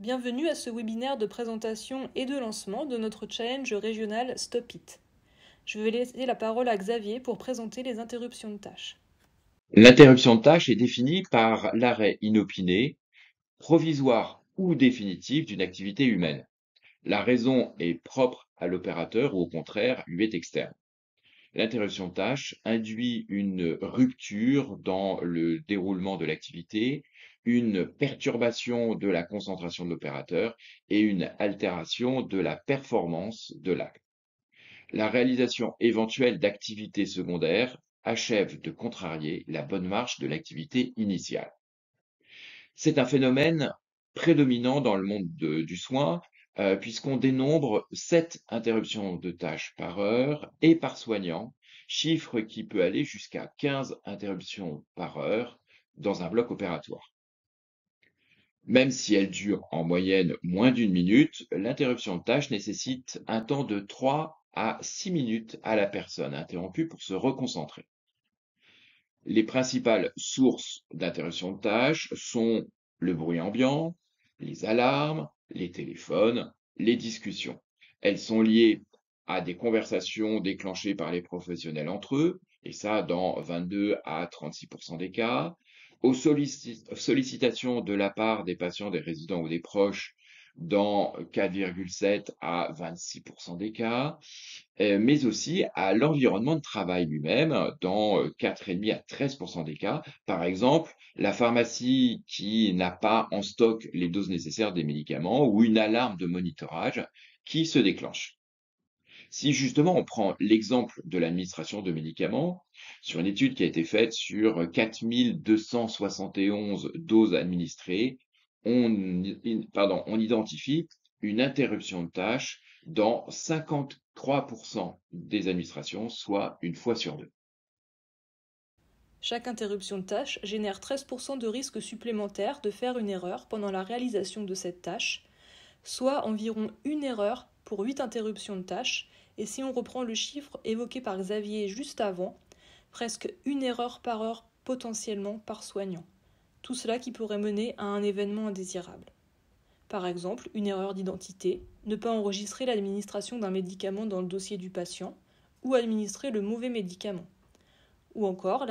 Bienvenue à ce webinaire de présentation et de lancement de notre challenge régional Stop It. Je vais laisser la parole à Xavier pour présenter les interruptions de tâches. L'interruption de tâche est définie par l'arrêt inopiné, provisoire ou définitif d'une activité humaine. La raison est propre à l'opérateur ou au contraire lui est externe. L'interruption de tâche induit une rupture dans le déroulement de l'activité, une perturbation de la concentration de l'opérateur et une altération de la performance de l'acte. La réalisation éventuelle d'activités secondaires achève de contrarier la bonne marche de l'activité initiale. C'est un phénomène prédominant dans le monde du soin, puisqu'on dénombre 7 interruptions de tâches par heure et par soignant, chiffre qui peut aller jusqu'à 15 interruptions par heure dans un bloc opératoire. Même si elle dure en moyenne moins d'une minute, l'interruption de tâche nécessite un temps de 3 à 6 minutes à la personne interrompue pour se reconcentrer. Les principales sources d'interruption de tâches sont le bruit ambiant, les alarmes, les téléphones, les discussions. Elles sont liées à des conversations déclenchées par les professionnels entre eux, et ça dans 22 à 36% des cas, aux sollicitations de la part des patients, des résidents ou des proches dans 4,7 à 26% des cas, mais aussi à l'environnement de travail lui-même dans 4,5 à 13% des cas. Par exemple, la pharmacie qui n'a pas en stock les doses nécessaires des médicaments ou une alarme de monitorage qui se déclenche. Si justement on prend l'exemple de l'administration de médicaments, sur une étude qui a été faite sur 4271 doses administrées, on identifie une interruption de tâche dans 53% des administrations, soit une fois sur deux. Chaque interruption de tâche génère 13% de risque supplémentaire de faire une erreur pendant la réalisation de cette tâche, soit environ une erreur pour 8 interruptions de tâches, et si on reprend le chiffre évoqué par Xavier juste avant, presque une erreur par heure potentiellement par soignant. Tout cela qui pourrait mener à un événement indésirable. Par exemple, une erreur d'identité, ne pas enregistrer l'administration d'un médicament dans le dossier du patient, ou administrer le mauvais médicament. Ou encore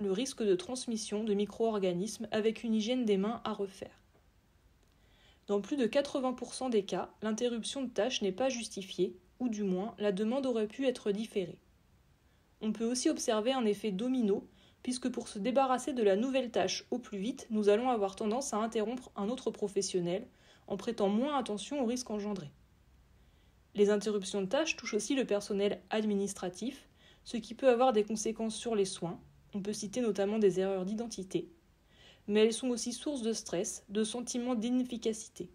le risque de transmission de micro-organismes avec une hygiène des mains à refaire. Dans plus de 80% des cas, l'interruption de tâche n'est pas justifiée, ou du moins la demande aurait pu être différée. On peut aussi observer un effet domino, puisque pour se débarrasser de la nouvelle tâche au plus vite, nous allons avoir tendance à interrompre un autre professionnel, en prêtant moins attention aux risques engendrés. Les interruptions de tâches touchent aussi le personnel administratif, ce qui peut avoir des conséquences sur les soins, on peut citer notamment des erreurs d'identité, mais elles sont aussi source de stress, de sentiments d'inefficacité.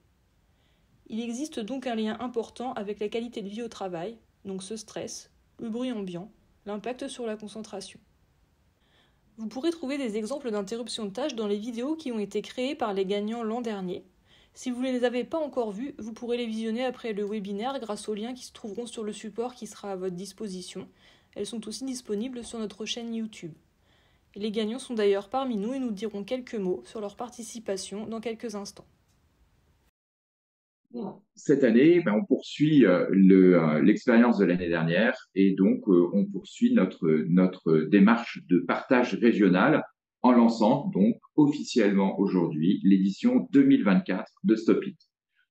Il existe donc un lien important avec la qualité de vie au travail, donc ce stress, le bruit ambiant, l'impact sur la concentration. Vous pourrez trouver des exemples d'interruptions de tâches dans les vidéos qui ont été créées par les gagnants l'an dernier. Si vous ne les avez pas encore vues, vous pourrez les visionner après le webinaire grâce aux liens qui se trouveront sur le support qui sera à votre disposition. Elles sont aussi disponibles sur notre chaîne YouTube. Les gagnants sont d'ailleurs parmi nous et nous diront quelques mots sur leur participation dans quelques instants. Cette année, on poursuit l'expérience de l'année dernière et donc on poursuit notre démarche de partage régional en lançant donc officiellement aujourd'hui l'édition 2024 de Stop It.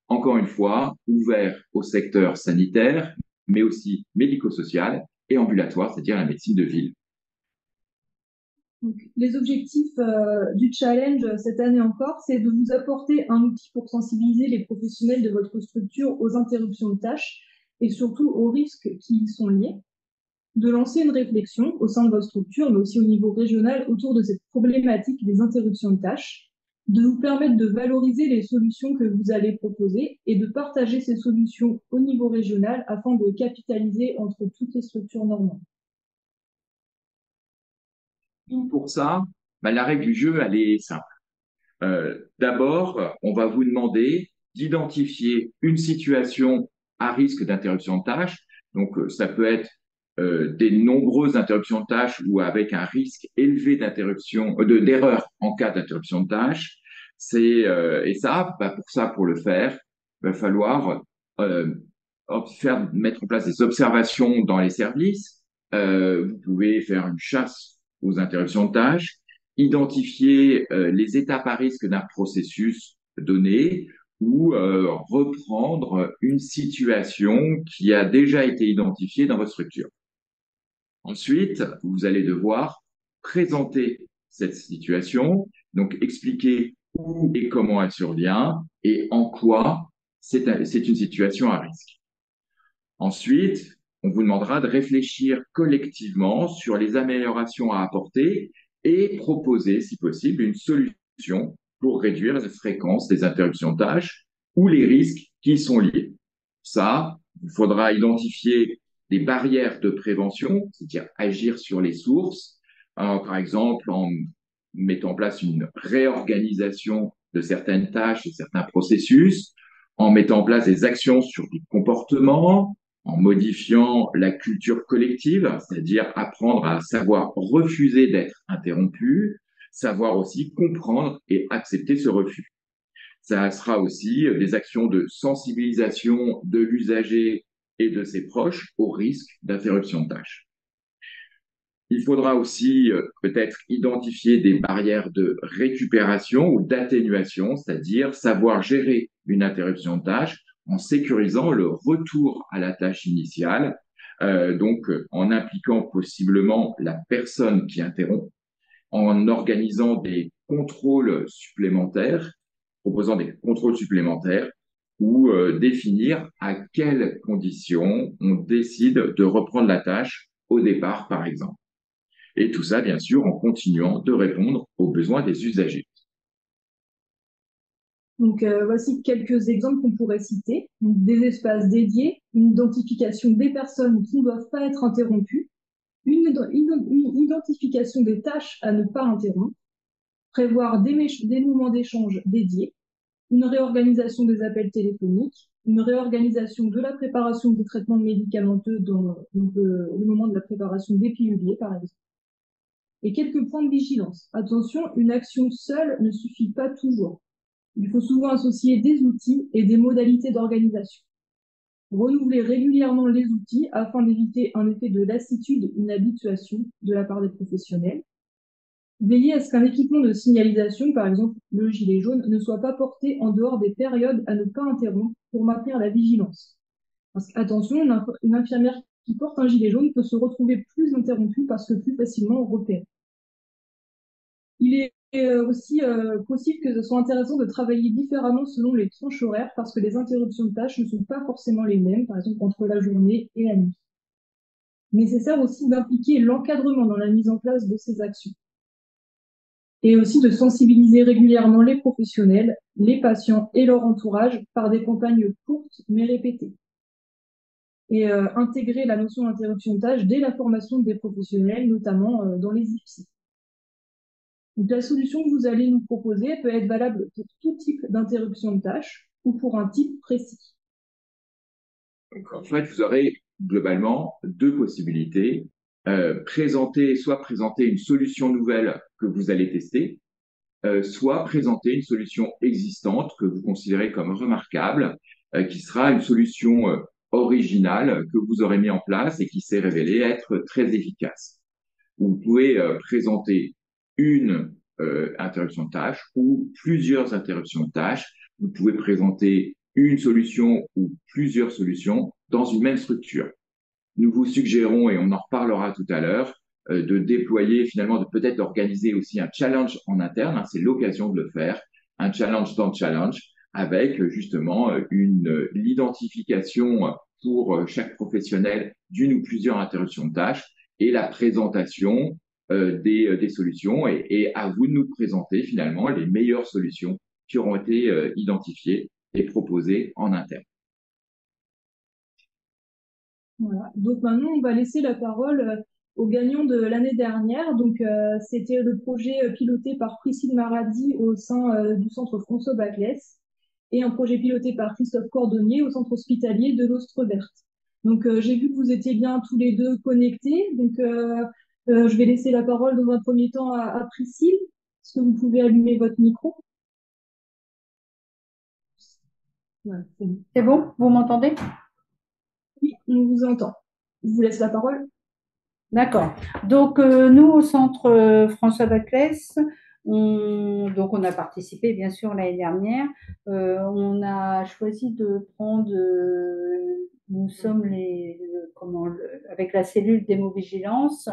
Encore une fois, ouvert au secteur sanitaire, mais aussi médico-social et ambulatoire, c'est-à-dire la médecine de ville. Donc, les objectifs du challenge cette année encore, c'est de vous apporter un outil pour sensibiliser les professionnels de votre structure aux interruptions de tâches et surtout aux risques qui y sont liés, de lancer une réflexion au sein de votre structure, mais aussi au niveau régional autour de cette problématique des interruptions de tâches, de vous permettre de valoriser les solutions que vous allez proposer et de partager ces solutions au niveau régional afin de capitaliser entre toutes les structures normandes. Donc pour ça, la règle du jeu, elle est simple. D'abord, on va vous demander d'identifier une situation à risque d'interruption de tâche. Donc, ça peut être des nombreuses interruptions de tâche ou avec un risque élevé d'erreur en cas d'interruption de tâche. Et ça, pour ça, pour le faire, il va falloir euh, mettre en place des observations dans les services. Vous pouvez faire une chasse aux interruptions de tâches, identifier les étapes à risque d'un processus donné ou reprendre une situation qui a déjà été identifiée dans votre structure. Ensuite, vous allez devoir présenter cette situation, donc expliquer où et comment elle survient et en quoi c'est une situation à risque. Ensuite, on vous demandera de réfléchir collectivement sur les améliorations à apporter et proposer, si possible, une solution pour réduire la fréquence des interruptions de tâches ou les risques qui y sont liés. Ça, il faudra identifier des barrières de prévention, c'est-à-dire agir sur les sources, par exemple en mettant en place une réorganisation de certaines tâches et certains processus, en mettant en place des actions sur des comportements, en modifiant la culture collective, c'est-à-dire apprendre à savoir refuser d'être interrompu, savoir aussi comprendre et accepter ce refus. Ça sera aussi des actions de sensibilisation de l'usager et de ses proches au risque d'interruption de tâches. Il faudra aussi peut-être identifier des barrières de récupération ou d'atténuation, c'est-à-dire savoir gérer une interruption de tâche en sécurisant le retour à la tâche initiale, en impliquant possiblement la personne qui interrompt, en organisant des contrôles supplémentaires, proposant des contrôles supplémentaires ou définir à quelles conditions on décide de reprendre la tâche au départ, par exemple. Et tout ça, bien sûr, en continuant de répondre aux besoins des usagers. Donc, voici quelques exemples qu'on pourrait citer. Donc, des espaces dédiés, une identification des personnes qui ne doivent pas être interrompues, une identification des tâches à ne pas interrompre, prévoir des moments d'échange dédiés, une réorganisation des appels téléphoniques, une réorganisation de la préparation des traitements médicamenteux dans le moment de la préparation des piluliers, par exemple. Et quelques points de vigilance. Attention, une action seule ne suffit pas toujours. Il faut souvent associer des outils et des modalités d'organisation. Renouveler régulièrement les outils afin d'éviter un effet de lassitude, une habituation de la part des professionnels. Veiller à ce qu'un équipement de signalisation, par exemple le gilet jaune, ne soit pas porté en dehors des périodes à ne pas interrompre pour maintenir la vigilance. Parce qu'attention, une infirmière qui porte un gilet jaune peut se retrouver plus interrompue parce que plus facilement repérée. Il est aussi possible que ce soit intéressant de travailler différemment selon les tranches horaires parce que les interruptions de tâches ne sont pas forcément les mêmes, par exemple entre la journée et la nuit. Nécessaire aussi d'impliquer l'encadrement dans la mise en place de ces actions et aussi de sensibiliser régulièrement les professionnels, les patients et leur entourage par des campagnes courtes mais répétées. Et intégrer la notion d'interruption de tâche dès la formation des professionnels, notamment dans les IFSI. Donc, la solution que vous allez nous proposer peut être valable pour tout type d'interruption de tâche ou pour un type précis. Donc, en fait, vous aurez globalement deux possibilités. Soit présenter une solution nouvelle que vous allez tester, soit présenter une solution existante que vous considérez comme remarquable, qui sera une solution originale que vous aurez mis en place et qui s'est révélée être très efficace. Vous pouvez présenter une interruption de tâche ou plusieurs interruptions de tâche. Vous pouvez présenter une solution ou plusieurs solutions dans une même structure. Nous vous suggérons, et on en reparlera tout à l'heure, de déployer finalement, de peut-être organiser aussi un challenge en interne, hein, c'est l'occasion de le faire, un challenge dans le challenge, avec justement l'identification pour chaque professionnel d'une ou plusieurs interruptions de tâches et la présentation des solutions et à vous de nous présenter finalement les meilleures solutions qui auront été identifiées et proposées en interne. Voilà. Donc maintenant, on va laisser la parole au gagnant de l'année dernière. Donc c'était le projet piloté par Priscille Maradi au sein du centre François Baclès et un projet piloté par Christophe Cordonnier au centre hospitalier de l'Austre-Verte. Donc j'ai vu que vous étiez bien tous les deux connectés. Donc je vais laisser la parole dans un premier temps à Priscille. Est-ce que vous pouvez allumer votre micro? Ouais, c'est bon. C'est bon? Vous m'entendez? Oui, on vous entend. Je vous laisse la parole. D'accord. Donc, nous, au centre François Baclès, on a participé, bien sûr, l'année dernière. On a choisi de prendre, nous sommes avec la cellule d'hémovigilance,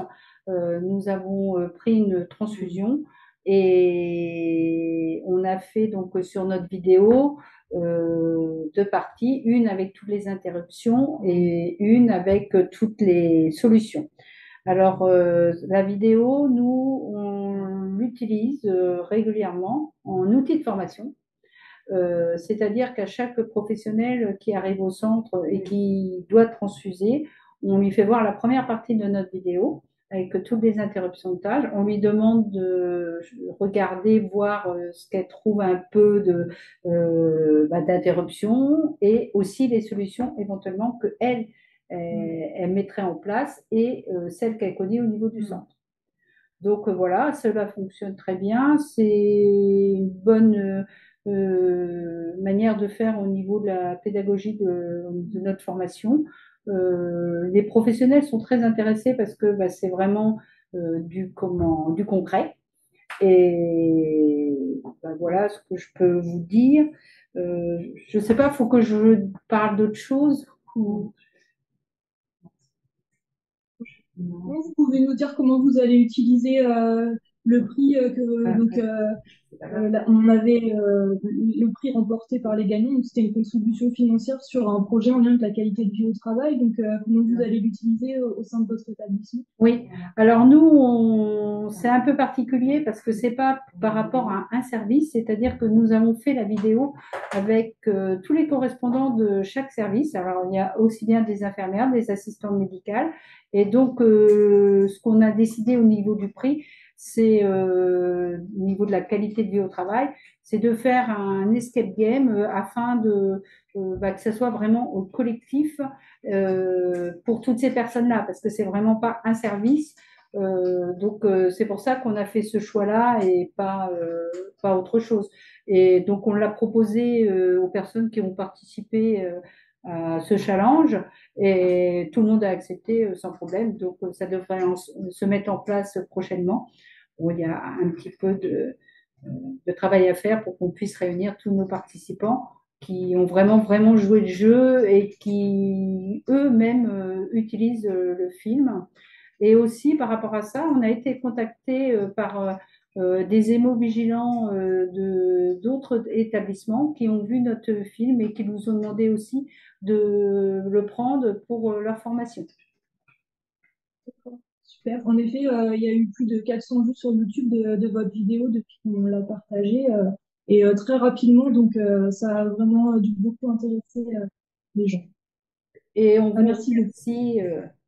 nous avons pris une transfusion et on a fait donc sur notre vidéo deux parties, une avec toutes les interruptions et une avec toutes les solutions. Alors, la vidéo, nous, on l'utilise régulièrement en outil de formation. C'est-à-dire qu'à chaque professionnel qui arrive au centre et qui doit transfuser, on lui fait voir la première partie de notre vidéo avec toutes les interruptions de tâches. On lui demande de regarder, voir ce qu'elle trouve un peu d'interruption et aussi les solutions éventuellement qu'elle mettrait en place et celles qu'elle connaît au niveau du centre. Donc voilà, cela fonctionne très bien. C'est une bonne manière de faire au niveau de la pédagogie de notre formation. Les professionnels sont très intéressés parce que c'est vraiment du concret. Et voilà ce que je peux vous dire. Je ne sais pas, il faut que je parle d'autre chose ou... Non, vous pouvez nous dire comment vous allez utiliser le prix on avait le prix remporté par les gagnants, donc c'était une contribution financière sur un projet en lien avec la qualité de vie au travail. Donc, comment vous allez l'utiliser au sein de votre établissement? Oui, alors nous, c'est un peu particulier parce que c'est pas par rapport à un service, c'est-à-dire que nous avons fait la vidéo avec tous les correspondants de chaque service. Alors, il y a aussi bien des infirmières, des assistantes médicales. Et donc, ce qu'on a décidé au niveau du prix, c'est au niveau de la qualité de vie au travail, c'est de faire un escape game afin que ce soit vraiment au collectif pour toutes ces personnes-là, parce que c'est vraiment pas un service. C'est pour ça qu'on a fait ce choix-là et pas autre chose. Et donc on l'a proposé aux personnes qui ont participé à ce challenge et tout le monde a accepté sans problème. Donc ça devrait se mettre en place prochainement. Bon, il y a un petit peu de travail à faire pour qu'on puisse réunir tous nos participants qui ont vraiment joué le jeu et qui eux-mêmes utilisent le film. Et aussi par rapport à ça, on a été contacté par des hémovigilants d'autres établissements qui ont vu notre film et qui nous ont demandé aussi de le prendre pour leur formation. Super. En effet, il y a eu plus de 400 vues sur YouTube de votre vidéo depuis qu'on l'a partagée et très rapidement, donc ça a vraiment dû beaucoup intéresser les gens. Et on vous Merci beaucoup. remercie,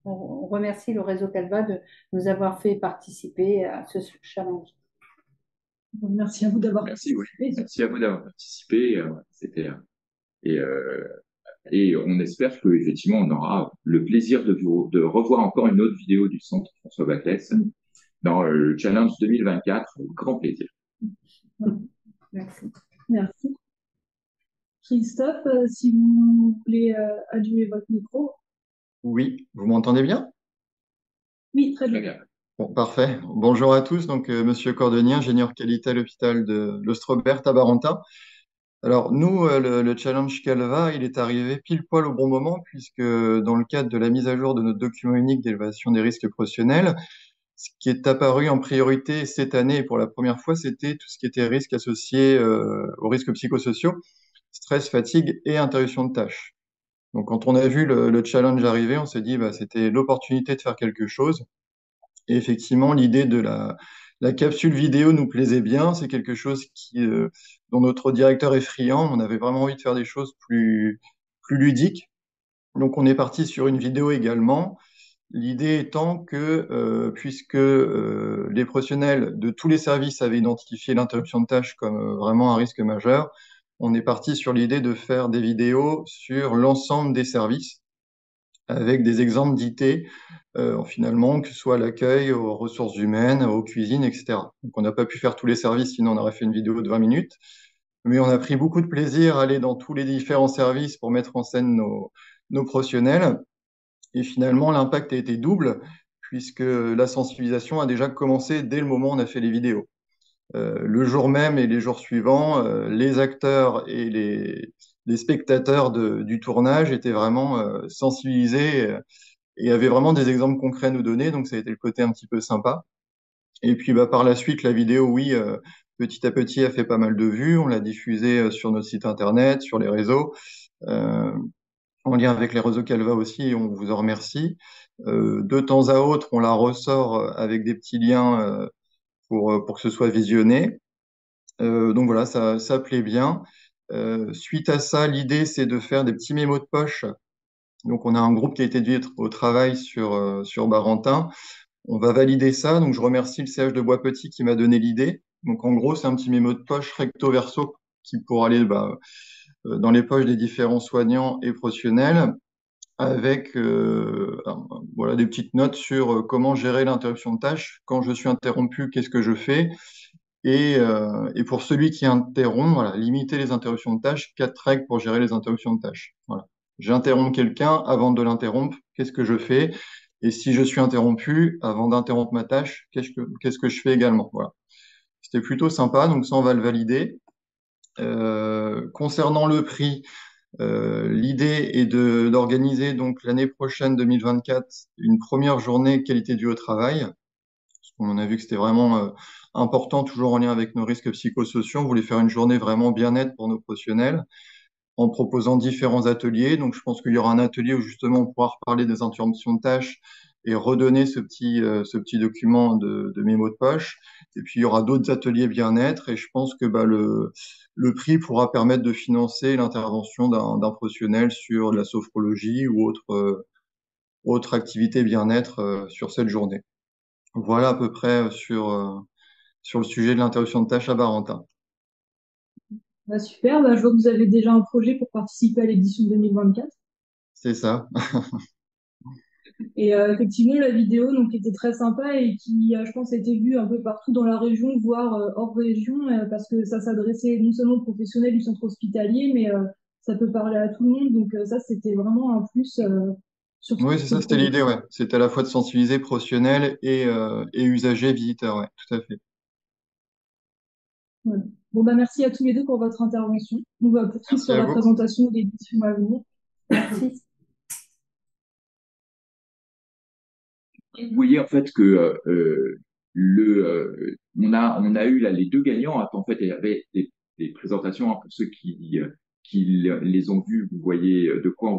on remercie le réseau Calva de nous avoir fait participer à ce challenge. Merci à vous d'avoir Merci, oui. participé. Merci à vous d'avoir participé. Et, euh, et on espère que effectivement on aura le plaisir de revoir encore une autre vidéo du centre François Baclès dans le challenge 2024. Grand plaisir. Merci. Merci. Christophe, si vous voulez allumer votre micro. Oui, vous m'entendez bien? Oui, très Très bien. bien. Bon, parfait. Bonjour à tous. Donc, Monsieur Cordonnier, ingénieur qualité à l'hôpital de l'Ostrobert à Barentin. Alors, nous, le challenge Calva, il est arrivé pile poil au bon moment, puisque dans le cadre de la mise à jour de notre document unique d'évaluation des risques professionnels, ce qui est apparu en priorité cette année et pour la première fois, c'était tout ce qui était risque associé aux risques psychosociaux, stress, fatigue et interruption de tâches. Donc, quand on a vu le challenge arriver, on s'est dit, c'était l'opportunité de faire quelque chose. Et effectivement, l'idée de la capsule vidéo nous plaisait bien. C'est quelque chose dont notre directeur est friand. On avait vraiment envie de faire des choses plus ludiques. Donc, on est parti sur une vidéo également. L'idée étant que, puisque les professionnels de tous les services avaient identifié l'interruption de tâches comme vraiment un risque majeur, on est parti sur l'idée de faire des vidéos sur l'ensemble des services avec des exemples d'IT, finalement, que ce soit à l'accueil, aux ressources humaines, aux cuisines, etc. Donc, on n'a pas pu faire tous les services, sinon on aurait fait une vidéo de 20 minutes. Mais on a pris beaucoup de plaisir à aller dans tous les différents services pour mettre en scène nos professionnels. Et finalement, l'impact a été double, puisque la sensibilisation a déjà commencé dès le moment où on a fait les vidéos. Le jour même et les jours suivants, les acteurs et les spectateurs du tournage étaient vraiment sensibilisés et avaient vraiment des exemples concrets à nous donner, donc ça a été le côté un petit peu sympa. Et puis bah, par la suite, la vidéo, oui, petit à petit, a fait pas mal de vues. On l'a diffusée sur notre site internet, sur les réseaux, euh, en lien avec les réseaux Calva aussi, et on vous en remercie. De temps à autre, on la ressort avec des petits liens pour que ce soit visionné. Donc voilà, ça plaît bien. Suite à ça, l'idée, c'est de faire des petits mémos de poche. Donc on a un groupe qui a été dit au travail sur Barentin. On va valider ça. Donc, je remercie le CH de Bois-Petit qui m'a donné l'idée. Donc, en gros, c'est un petit mémo de poche recto verso qui pourra aller dans les poches des différents soignants et professionnels avec voilà, des petites notes sur comment gérer l'interruption de tâche. Quand je suis interrompu, qu'est-ce que je fais? Et pour celui qui interrompt, voilà, limiter les interruptions de tâches, 4 règles pour gérer les interruptions de tâches. Voilà. J'interromps quelqu'un avant de l'interrompre, qu'est-ce que je fais? Et si je suis interrompu, avant d'interrompre ma tâche, qu'est-ce que je fais également? Voilà. C'était plutôt sympa, donc ça, on va le valider. Concernant le prix, l'idée est d'organiser donc l'année prochaine, 2024, une première journée qualité du au travail. On a vu que c'était vraiment important, toujours en lien avec nos risques psychosociaux. On voulait faire une journée vraiment bien-être pour nos professionnels en proposant différents ateliers. Donc, je pense qu'il y aura un atelier où justement on pourra reparler des interruptions de tâches et redonner ce petit document de mémo de poche. Et puis, il y aura d'autres ateliers bien-être et je pense que le prix pourra permettre de financer l'intervention d'un professionnel sur la sophrologie ou autre activité bien-être sur cette journée. Voilà à peu près sur le sujet de l'interruption de tâches à Barentin. Bah, super, bah, je vois que vous avez déjà un projet pour participer à l'édition 2024. C'est ça. Et effectivement, la vidéo donc, était très sympa et qui, je pense, a été vue un peu partout dans la région, voire hors région, parce que ça s'adressait non seulement aux professionnels du centre hospitalier, mais ça peut parler à tout le monde. Donc ça, c'était vraiment un plus sur Oui, c'est ce ça, c'était projet. l'idée, ouais. C'était à la fois de sensibiliser professionnels et usagers, visiteurs, ouais, tout à fait. Voilà. Bon, bah, merci à tous les deux pour votre intervention. On va poursuivre Merci sur à la vous. présentation des éditions à venir. Merci. Vous voyez en fait que on a eu là les deux gagnants. En fait, il y avait des présentations, hein, pour ceux qui les ont vues. Vous voyez de quoi on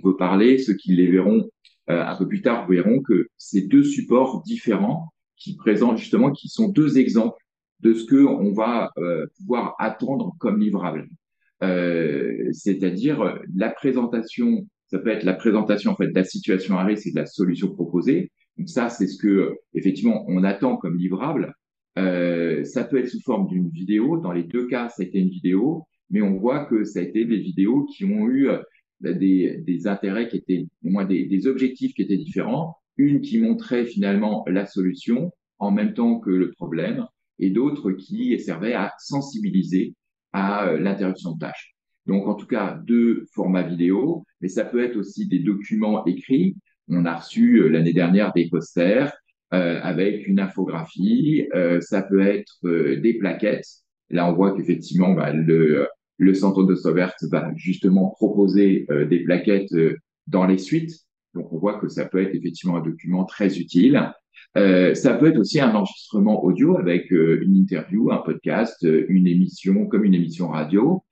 veut parler. Ceux qui les verront un peu plus tard verront que c'est deux supports différents qui présentent justement, qui sont deux exemples de ce que on va pouvoir attendre comme livrable. C'est-à-dire la présentation. Ça peut être la présentation en fait de la situation à risque et de la solution proposée. Donc ça, c'est ce que effectivement on attend comme livrable. Ça peut être sous forme d'une vidéo. Dans les deux cas, ça a été une vidéo, mais on voit que ça a été des vidéos qui ont eu des intérêts qui étaient, au moins des objectifs qui étaient différents. Une qui montrait finalement la solution en même temps que le problème, et d'autres qui servaient à sensibiliser à l'interruption de tâches. Donc, en tout cas, deux formats vidéo, mais ça peut être aussi des documents écrits. On a reçu l'année dernière des posters avec une infographie. Ça peut être des plaquettes. Là, on voit qu'effectivement, le centre de Sauverte va justement proposer des plaquettes dans les suites. Donc, on voit que ça peut être effectivement un document très utile. Ça peut être aussi un enregistrement audio avec une interview, un podcast, une émission, comme une émission radio.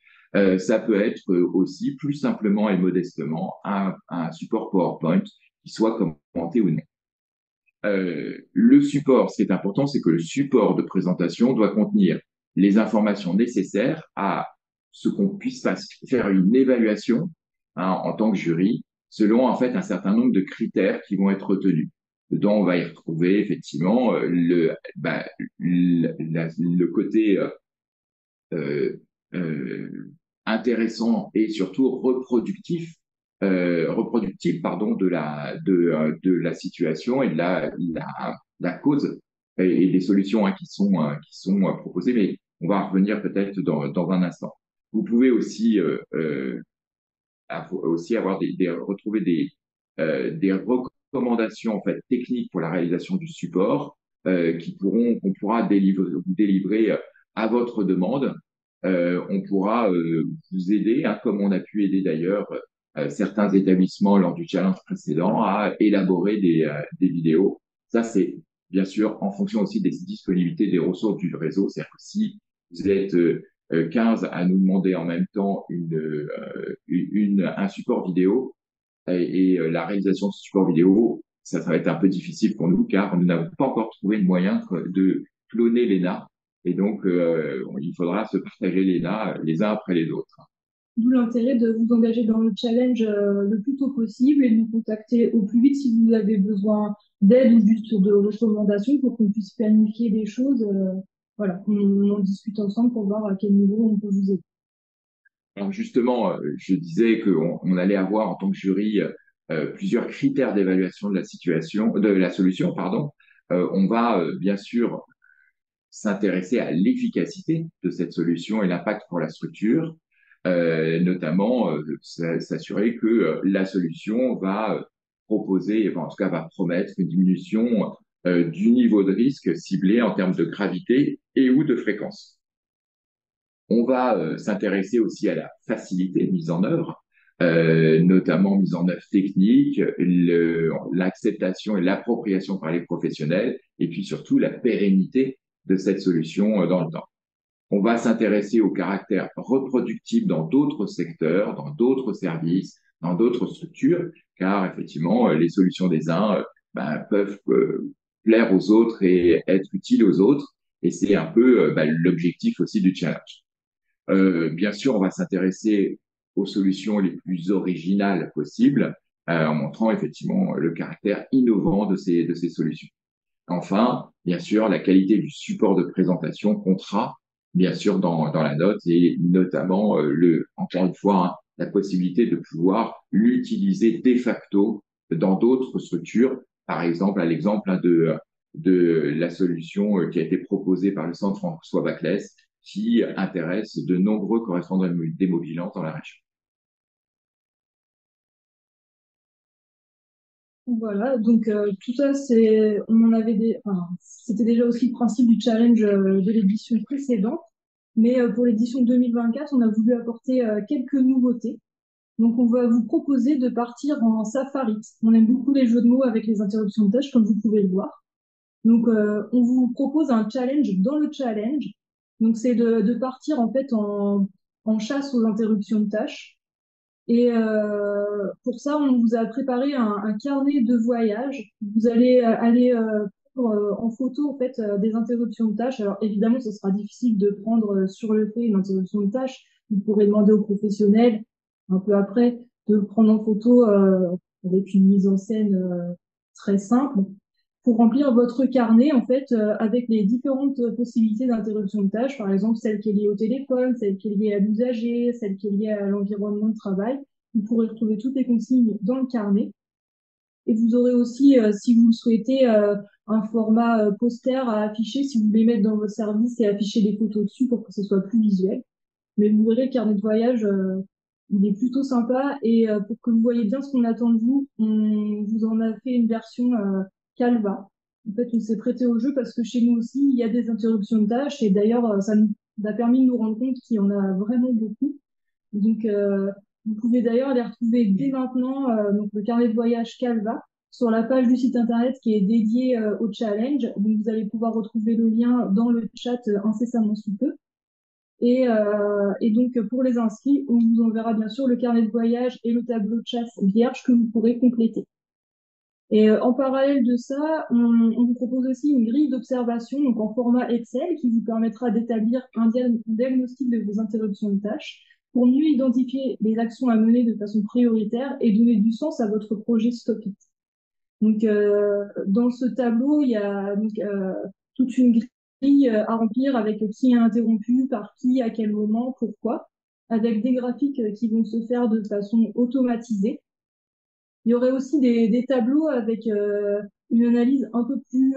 Ça peut être aussi plus simplement et modestement un support PowerPoint qui soit commenté ou non. Le support, ce qui est important, c'est que le support de présentation doit contenir les informations nécessaires à ce qu'on puisse faire une évaluation, hein, en tant que jury, selon en fait un certain nombre de critères qui vont être retenus. Dedans, on va y retrouver effectivement le côté euh, euh, intéressant et surtout reproductif pardon de la situation et de la cause et des solutions, hein, qui sont proposées. Mais On va revenir peut-être dans un instant. Vous pouvez aussi, aussi avoir retrouver des recommandations en fait techniques pour la réalisation du support qu'on pourra vous délivrer à votre demande. On pourra vous aider, hein, comme on a pu aider d'ailleurs certains établissements lors du challenge précédent à élaborer des vidéos. Ça, c'est bien sûr en fonction aussi des disponibilités des ressources du réseau. C'est-à-dire que si vous êtes 15 à nous demander en même temps un support vidéo la réalisation de ce support vidéo, ça va être un peu difficile pour nous car nous n'avons pas encore trouvé le moyen de cloner l'ENA et donc il faudra se partager l'ENA les uns après les autres. D'où l'intérêt de vous engager dans le challenge le plus tôt possible et de nous contacter au plus vite si vous avez besoin d'aide ou juste de recommandations pour qu'on puisse planifier des choses. Voilà, on en discute ensemble pour voir à quel niveau on peut vous aider. Alors justement, je disais qu'on allait avoir en tant que jury plusieurs critères d'évaluation de la solution, pardon. On va bien sûr s'intéresser à l'efficacité de cette solution et l'impact pour la structure, notamment s'assurer que la solution va proposer, enfin, en tout cas va promettre une diminution du niveau de risque ciblé en termes de gravité et ou de fréquence. On va s'intéresser aussi à la facilité de mise en œuvre, notamment mise en œuvre technique, l'acceptation et l'appropriation par les professionnels, et puis surtout la pérennité de cette solution dans le temps. On va s'intéresser au caractère reproductible dans d'autres secteurs, dans d'autres services, dans d'autres structures, car effectivement, les solutions des uns peuvent plaire aux autres et être utiles aux autres, et c'est un peu l'objectif aussi du challenge. Bien sûr, on va s'intéresser aux solutions les plus originales possibles, en montrant effectivement le caractère innovant de ces solutions. Enfin, bien sûr, la qualité du support de présentation comptera, bien sûr, dans la note et notamment, encore une fois, hein, la possibilité de pouvoir l'utiliser de facto dans d'autres structures. Par exemple, à l'exemple hein, de la solution qui a été proposée par le Centre François Baclès, qui intéresse de nombreux correspondants d'hémobilance dans la région. Voilà, donc tout ça, c'était déjà aussi le principe du challenge de l'édition précédente, mais pour l'édition 2024, on a voulu apporter quelques nouveautés. Donc on va vous proposer de partir en safari. On aime beaucoup les jeux de mots avec les interruptions de tâches, comme vous pouvez le voir. Donc on vous propose un challenge dans le challenge. Donc c'est de partir en fait en chasse aux interruptions de tâches. Et pour ça, on vous a préparé un carnet de voyage. Vous allez aller prendre en photo en fait des interruptions de tâches. Alors évidemment, ce sera difficile de prendre sur le fait une interruption de tâche. Vous pourrez demander aux professionnels un peu après de le prendre en photo avec une mise en scène très simple pour remplir votre carnet en fait avec les différentes possibilités d'interruption de tâches, par exemple celle qui est liée au téléphone, celle qui est liée à l'usager, celle qui est liée à l'environnement de travail. Vous pourrez retrouver toutes les consignes dans le carnet. Et vous aurez aussi, si vous le souhaitez, un format poster à afficher si vous voulez mettre dans votre service et afficher des photos dessus pour que ce soit plus visuel. Mais vous verrez, le carnet de voyage, il est plutôt sympa. Et pour que vous voyez bien ce qu'on attend de vous, on vous en a fait une version Canva. En fait, on s'est prêté au jeu parce que chez nous aussi, il y a des interruptions de tâches. Et d'ailleurs, ça nous a permis de nous rendre compte qu'il y en a vraiment beaucoup. Donc, vous pouvez d'ailleurs les retrouver dès maintenant, donc le carnet de voyage Canva, sur la page du site internet qui est dédiée au challenge. Donc, vous allez pouvoir retrouver le lien dans le chat incessamment sous peu. Et donc, pour les inscrits, on vous enverra bien sûr le carnet de voyage et le tableau de chasse vierge que vous pourrez compléter. Et en parallèle de ça, on vous propose aussi une grille d'observation donc en format Excel qui vous permettra d'établir un diagnostic de vos interruptions de tâches pour mieux identifier les actions à mener de façon prioritaire et donner du sens à votre projet Stop It. Donc, dans ce tableau, il y a donc, toute une grille à remplir avec qui est interrompu, par qui, à quel moment, pourquoi, avec des graphiques qui vont se faire de façon automatisée. Il y aurait aussi des tableaux avec une analyse un peu plus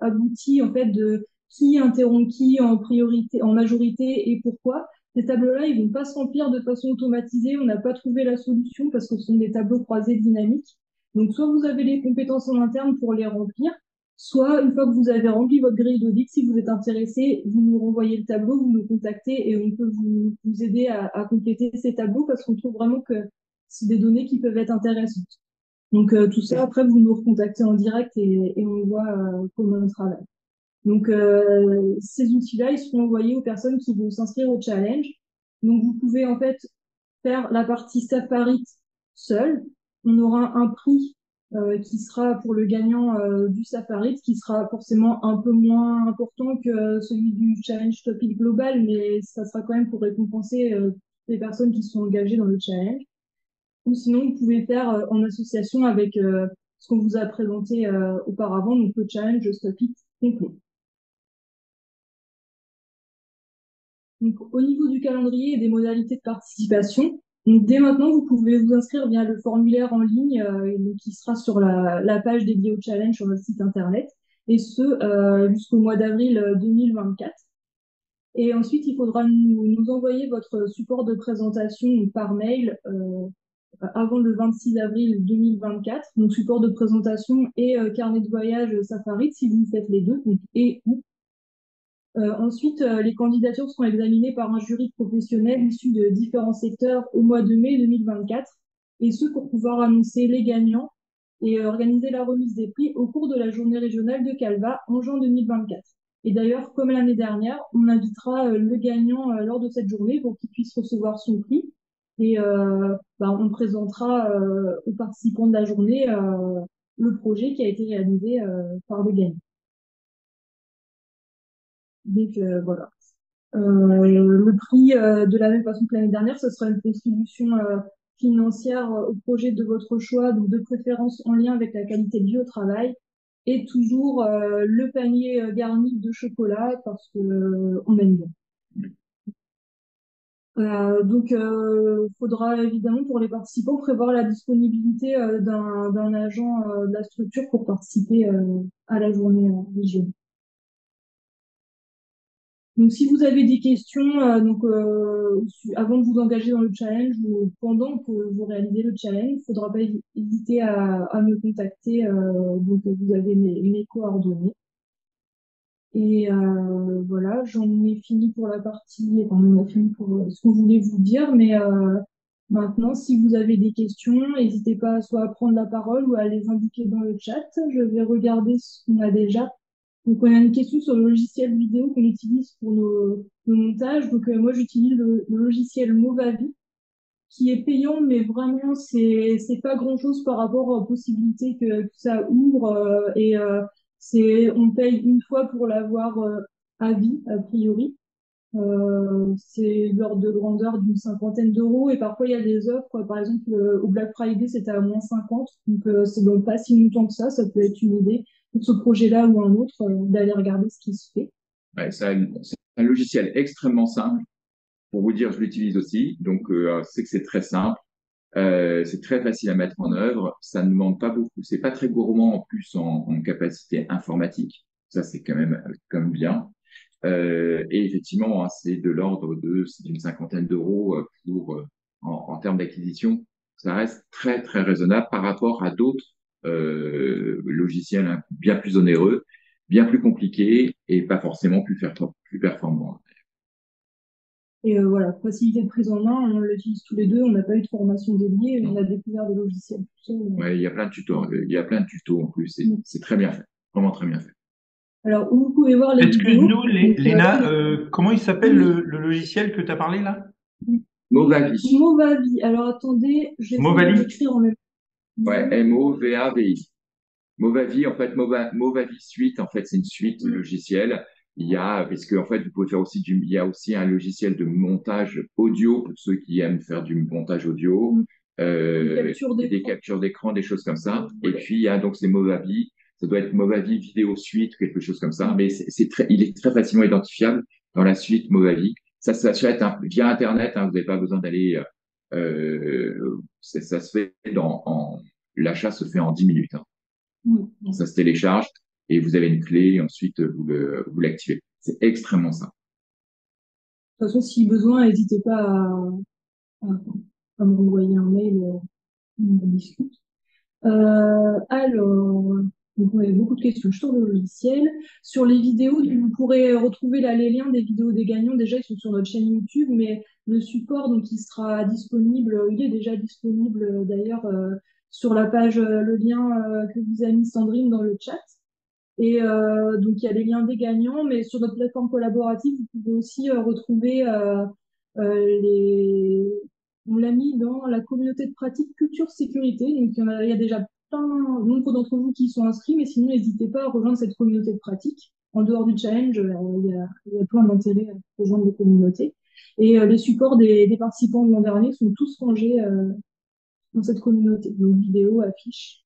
aboutie en fait de qui interrompt qui en priorité, en majorité et pourquoi. Ces tableaux-là, ils vont pas se remplir de façon automatisée. On n'a pas trouvé la solution parce que ce sont des tableaux croisés dynamiques. Donc, soit vous avez les compétences en interne pour les remplir, soit une fois que vous avez rempli votre grille d'audit, si vous êtes intéressé, vous nous renvoyez le tableau, vous nous contactez et on peut vous aider à compléter ces tableaux parce qu'on trouve vraiment que c'est des données qui peuvent être intéressantes. Donc, tout ça, après, vous nous recontactez en direct et on voit comment on travaille. Donc, ces outils-là, ils seront envoyés aux personnes qui vont s'inscrire au challenge. Donc, vous pouvez en fait faire la partie Safarit seul. On aura un prix qui sera pour le gagnant du Safarit, qui sera forcément un peu moins important que celui du challenge Topic Global, mais ça sera quand même pour récompenser les personnes qui sont engagées dans le challenge. Ou sinon, vous pouvez faire en association avec ce qu'on vous a présenté auparavant, donc le challenge Topic complet. Donc, au niveau du calendrier et des modalités de participation, donc dès maintenant, vous pouvez vous inscrire via le formulaire en ligne qui sera sur la page dédiée au challenge sur notre site internet, et ce jusqu'au mois d'avril 2024. Et ensuite, il faudra nous envoyer votre support de présentation par mail avant le 26 avril 2024, donc support de présentation et carnet de voyage Safarit si vous faites les deux, donc et ou. Ensuite, les candidatures seront examinées par un jury professionnel issu de différents secteurs au mois de mai 2024, et ce pour pouvoir annoncer les gagnants et organiser la remise des prix au cours de la journée régionale de Calva en juin 2024. Et d'ailleurs, comme l'année dernière, on invitera le gagnant lors de cette journée pour qu'il puisse recevoir son prix. Et on présentera aux participants de la journée le projet qui a été réalisé par le gagnant. Donc voilà. Le prix, de la même façon que l'année dernière, ce sera une contribution financière au projet de votre choix, donc de préférence en lien avec la qualité de vie au travail, et toujours le panier garni de chocolat parce que on aime bien. Donc, faudra évidemment pour les participants prévoir la disponibilité d'un agent de la structure pour participer à la journée régionale. Donc, si vous avez des questions, avant de vous engager dans le challenge ou pendant que vous réalisez le challenge, il ne faudra pas hésiter à me contacter. Donc, vous avez mes coordonnées. Et voilà, j'en ai fini pour la partie, enfin, on a fini pour ce qu'on voulait vous dire, mais maintenant, si vous avez des questions, n'hésitez pas soit à prendre la parole ou à les indiquer dans le chat. Je vais regarder ce qu'on a déjà. Donc, on a une question sur le logiciel vidéo qu'on utilise pour nos montages. Donc, moi, j'utilise le logiciel Movavi, qui est payant, mais vraiment, c'est pas grand-chose par rapport aux possibilités que ça ouvre. On paye une fois pour l'avoir à vie, a priori. C'est l'ordre de grandeur d'une cinquantaine d'euros et parfois il y a des offres, par exemple au Black Friday c'était à moins 50, donc c'est donc pas si longtemps que ça peut être une idée pour ce projet-là ou un autre d'aller regarder ce qui se fait. Ouais, c'est un logiciel extrêmement simple. Pour vous dire, je l'utilise aussi, donc c'est que c'est très simple. C'est très facile à mettre en œuvre. Ça ne demande pas beaucoup. C'est pas très gourmand en plus en capacité informatique. Ça, c'est quand même bien. Et effectivement, hein, c'est de l'ordre d'une cinquantaine d'euros en termes d'acquisition. Ça reste très, très raisonnable par rapport à d'autres logiciels hein, bien plus onéreux, bien plus compliqués et pas forcément plus performants. Et voilà, facilité de prise en main, on l'utilise tous les deux, on n'a pas eu de formation dédiée, on a découvert le logiciel tout seul. Ouais, il y a plein de tutos, il y a plein de tutos en plus, c'est très bien fait, vraiment très bien fait. Alors, où vous pouvez voir les vidéos. Excuse-nous, Léna, comment il s'appelle le logiciel que tu as parlé là? Movavi. Movavi. Alors, attendez, je vais l'écrire en même temps. Ouais, M-O-V-A-V-I. Movavi, en fait, Movavi Suite, en fait, c'est une suite logicielle. Parce que, en fait, vous pouvez faire aussi il y a aussi un logiciel de montage audio pour ceux qui aiment faire du montage audio, des captures d'écran, des choses comme ça. Et puis, il y a donc ces Movavi. Ça doit être Movavi Vidéo Suite, quelque chose comme ça. Mais il est très facilement identifiable dans la suite Movavi. Ça s'achète via Internet, hein, vous n'avez pas besoin d'aller, ça se fait l'achat se fait en 10 minutes. Hein. Ça se télécharge. et vous avez une clé, et ensuite vous l'activez. C'est extrêmement simple. De toute façon, si besoin, n'hésitez pas à, à me renvoyer un mail, on en discute. Alors, donc on avait beaucoup de questions sur le logiciel. Sur les vidéos, donc vous pourrez retrouver là les liens des vidéos des gagnants. Déjà, ils sont sur notre chaîne YouTube, mais le support, donc, il sera disponible, il est déjà disponible d'ailleurs sur la page, le lien que vous a mis Sandrine dans le chat. Et donc, il y a les liens des gagnants, mais sur notre plateforme collaborative, vous pouvez aussi retrouver les... On l'a mis dans la communauté de pratique culture sécurité. Donc, il y a déjà plein, nombre d'entre vous qui y sont inscrits, mais sinon, n'hésitez pas à rejoindre cette communauté de pratique. En dehors du challenge, il y a plein d'intérêts à rejoindre les communautés. Et les supports des participants de l'an dernier sont tous rangés dans cette communauté. Donc, vidéo, affiches.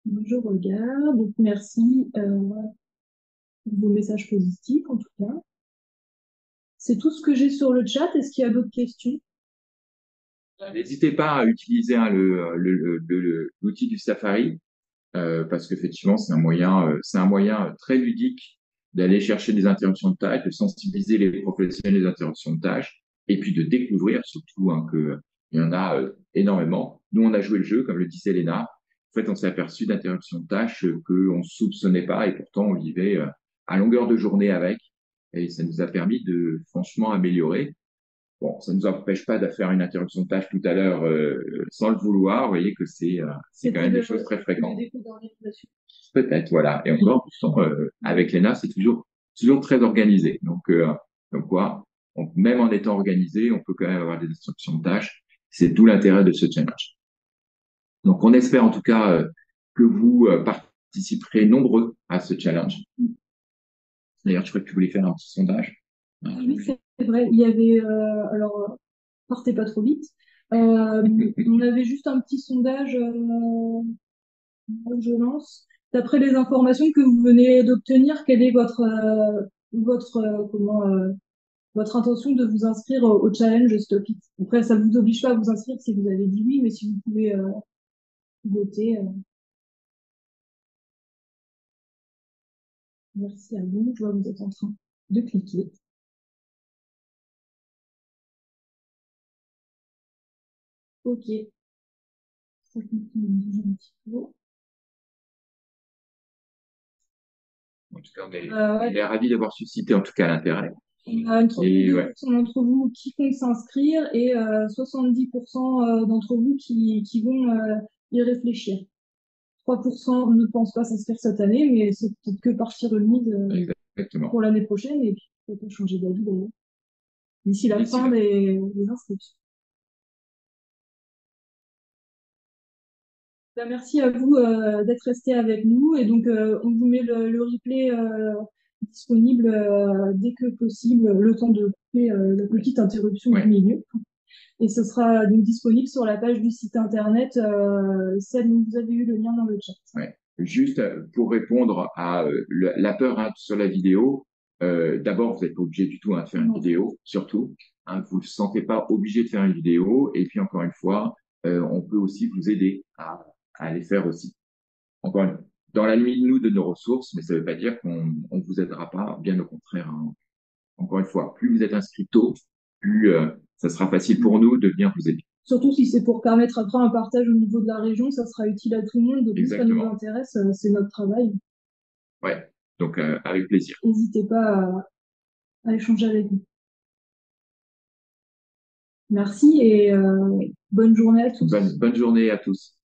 Je regarde. Donc, merci pour vos messages positifs, en tout cas. C'est tout ce que j'ai sur le chat. Est-ce qu'il y a d'autres questions? N'hésitez pas à utiliser l'outil du Safari, parce qu'effectivement, c'est un moyen très ludique d'aller chercher des interruptions de tâches, de sensibiliser les professionnels des interruptions de tâches, et puis de découvrir surtout que il y en a énormément. Nous, on a joué le jeu, comme le disait Léna. En fait, on s'est aperçu d'interruptions de tâches qu'on soupçonnait pas, et pourtant on vivait à longueur de journée avec, et ça nous a permis de franchement améliorer. Bon, ça ne nous empêche pas de faire une interruption de tâche tout à l'heure sans le vouloir. Vous voyez que c'est quand même des choses très fréquentes. Peut-être, voilà. Et encore, pourtant, avec Léna, c'est toujours très organisé. Donc quoi, même en étant organisé, on peut quand même avoir des instructions de tâches. C'est tout l'intérêt de ce challenge. Donc, on espère en tout cas que vous participerez nombreux à ce challenge. D'ailleurs, je crois que tu voulais faire un petit sondage. Oui, c'est vrai. Il y avait, alors, partez pas trop vite. On avait juste un petit sondage que je lance. D'après les informations que vous venez d'obtenir, quelle est votre intention de vous inscrire au challenge Stop It? Après, ça ne vous oblige pas à vous inscrire si vous avez dit oui, mais si vous pouvez voter. Merci à vous. Je vois que vous êtes en train de cliquer. Ok. Ça continue un petit peu. En tout cas, on est ravis d'avoir suscité en tout cas l'intérêt. On a 32% d'entre vous qui comptent s'inscrire et 70% d'entre vous qui vont y réfléchir. 3% ne pensent pas s'inscrire cette année, mais c'est peut-être que partie remise pour l'année prochaine et puis peut-être changer d'avis d'ailleurs. D'ici la fin des inscriptions. Ben, merci à vous d'être restés avec nous et donc on vous met le replay disponible dès que possible, le temps de couper la petite interruption du milieu. Et ce sera donc disponible sur la page du site internet, celle où vous avez eu le lien dans le chat. Ouais. Juste pour répondre à la peur sur la vidéo, d'abord, vous n'êtes pas obligé du tout de faire une vidéo, surtout. Vous ne vous sentez pas obligé de faire une vidéo. Et puis, encore une fois, on peut aussi vous aider à les faire aussi. Encore une fois, dans la limite, nous, de nos ressources, mais ça ne veut pas dire qu'on ne vous aidera pas, bien au contraire. Encore une fois, plus vous êtes inscrit tôt, plus ça sera facile pour nous de venir vous aider. Surtout si c'est pour permettre après un partage au niveau de la région, ça sera utile à tout le monde. Donc, ça nous intéresse, c'est notre travail. Ouais, donc avec plaisir. N'hésitez pas à échanger avec nous. Merci et bonne journée à tous. Bonne journée à tous.